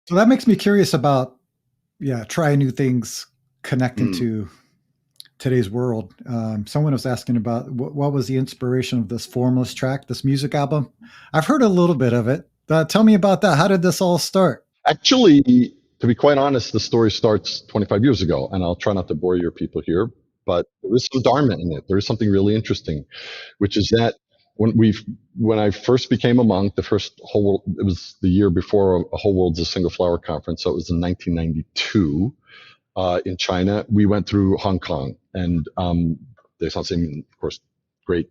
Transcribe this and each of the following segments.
So that makes me curious about, yeah, trying new things connecting Mm. to today's world. Someone was asking about what was the inspiration of this Formless Track, this music album. I've heard a little bit of it. Tell me about that. How did this all start? Actually, to be quite honest, the story starts 25 years ago, and I'll try not to bore your people here, but there is some Dharma in it. There is something really interesting, which is that when we when I first became a monk, the first whole world, it was the year before a whole world's a single flower conference, so it was in 1992 in China. We went through Hong Kong, and there's something, of course, great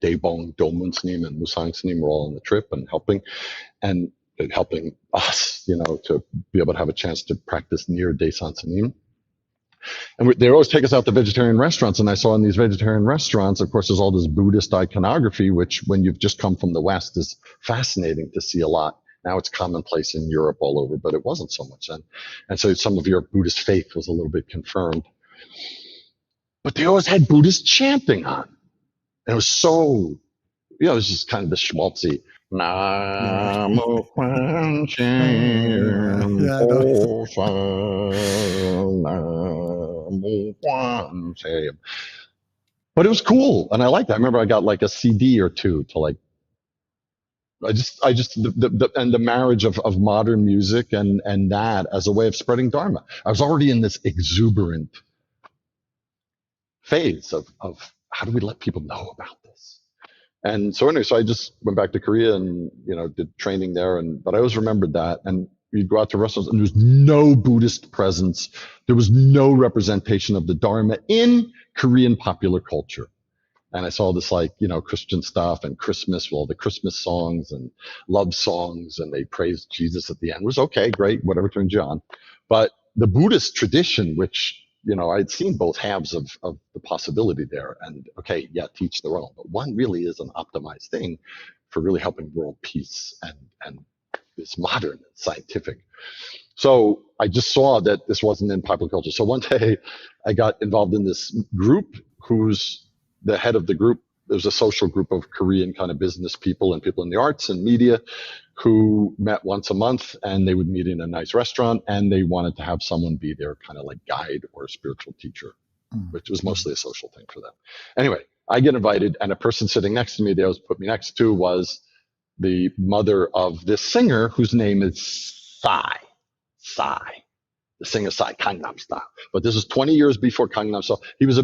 Daebong, Domun Snim, and Musang Snim were all on the trip and and helping us, to be able to have a chance to practice near Daesan Sanim. And they always take us out to vegetarian restaurants. And I saw in these vegetarian restaurants, of course, there's all this Buddhist iconography, which when you've just come from the West is fascinating to see a lot. Now it's commonplace in Europe all over, but it wasn't so much then. And so some of your Buddhist faith was a little bit confirmed. But they always had Buddhist chanting on. And it was so, it was just kind of the schmaltzy. Yeah. Namo Quan Yeah. Shan Yeah. I know. Po San Namo Quan Shan. But it was cool, and I liked it. I remember I got like a CD or two to like. And the marriage of modern music and that as a way of spreading Dharma. I was already in this exuberant phase of how do we let people know about this? And so anyway, so I just went back to Korea and did training there. But I always remembered that. And we'd go out to restaurants and there was no Buddhist presence. There was no representation of the Dharma in Korean popular culture. And I saw this like, Christian stuff and Christmas, well, the Christmas songs and love songs, and they praised Jesus at the end. It was okay, great, whatever turns you on. But the Buddhist tradition, which, I'd seen both halves of the possibility there. And okay, yeah, teach their own. But one really is an optimized thing for really helping world peace and it's modern and scientific. So I just saw that this wasn't in popular culture. So one day I got involved in this group who's the head of the group. There's a social group of Korean kind of business people and people in the arts and media who met once a month, and they would meet in a nice restaurant, and they wanted to have someone be their kind of like guide or spiritual teacher, which was Mm-hmm. mostly a social thing for them. Anyway, I get invited, and a person sitting next to me, they always put me next to, was the mother of this singer whose name is Psy, the singer Psy, Gangnam Style. But this was 20 years before Gangnam Style. He was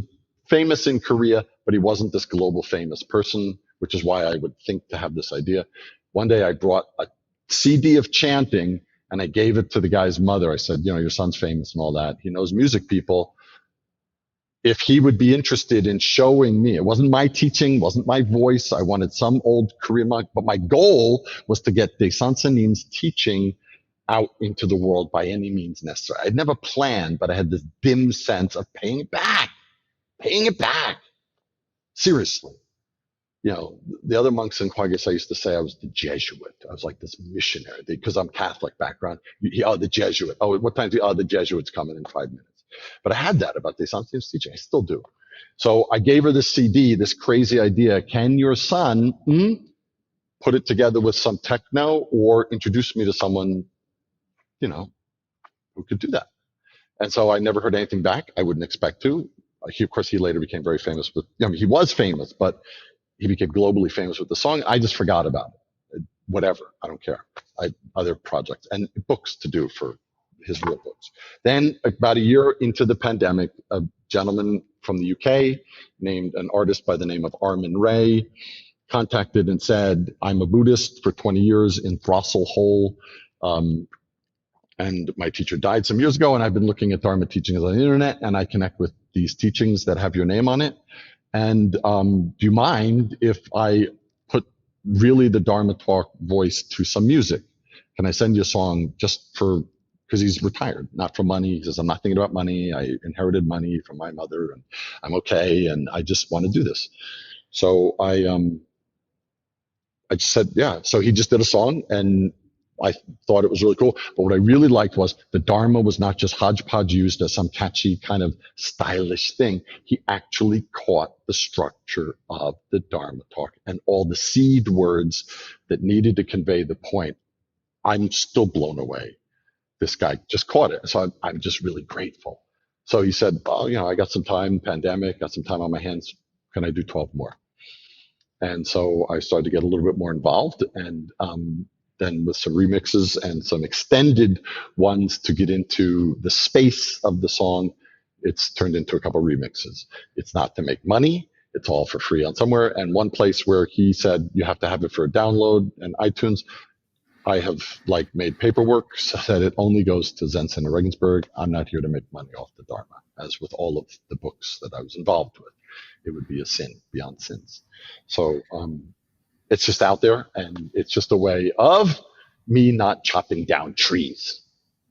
famous in Korea, but he wasn't this global famous person, which is why I would think to have this idea. One day I brought a CD of chanting and I gave it to the guy's mother. I said, your son's famous and all that. He knows music people. If he would be interested in showing me, it wasn't my teaching, wasn't my voice. I wanted some old Korean monk, but my goal was to get Daesan Sanim's teaching out into the world by any means necessary. I'd never planned, but I had this dim sense of paying it back. Seriously. The other monks in Quaggas, I used to say I was the Jesuit. I was like this missionary because I'm Catholic background. The Jesuit. Oh, what time the Jesuit's coming in 5 minutes. But I had that about Daesan Sanim's teaching. I still do. So I gave her this CD, this crazy idea. Can your son put it together with some techno or introduce me to someone, who could do that? And so I never heard anything back. I wouldn't expect to. Of course, he later became very famous with, he was famous, but he became globally famous with the song. I just forgot about it. Whatever. I don't care. Other projects and books to do for his real books. Then about a year into the pandemic, a gentleman from the UK named an artist by the name of Arman Ray contacted and said, I'm a Buddhist for 20 years in Throstle Hole. And my teacher died some years ago, and I've been looking at Dharma teachings on the internet, and I connect with these teachings that have your name on it. And do you mind if I put really the Dharma talk voice to some music? Can I send you a song just because he's retired, not for money. He says, I'm not thinking about money. I inherited money from my mother and I'm okay. And I just want to do this. So I just said, yeah. So he just did a song and I thought it was really cool. But what I really liked was the Dharma was not just hodgepodge used as some catchy kind of stylish thing. He actually caught the structure of the Dharma talk and all the seed words that needed to convey the point. I'm still blown away. this guy just caught it. So I'm just really grateful. So he said, well, I got some time, pandemic, got some time on my hands. Can I do 12 more? And so I started to get a little bit more involved, and then with some remixes and some extended ones to get into the space of the song, it's turned into a couple of remixes. It's not to make money. It's all for free on somewhere. And one place where he said you have to have it for a download and iTunes, I have made paperwork so that it only goes to Zen Center Regensburg. I'm not here to make money off the Dharma, as with all of the books that I was involved with. It would be a sin beyond sins. So it's just out there, and it's just a way of me not chopping down trees.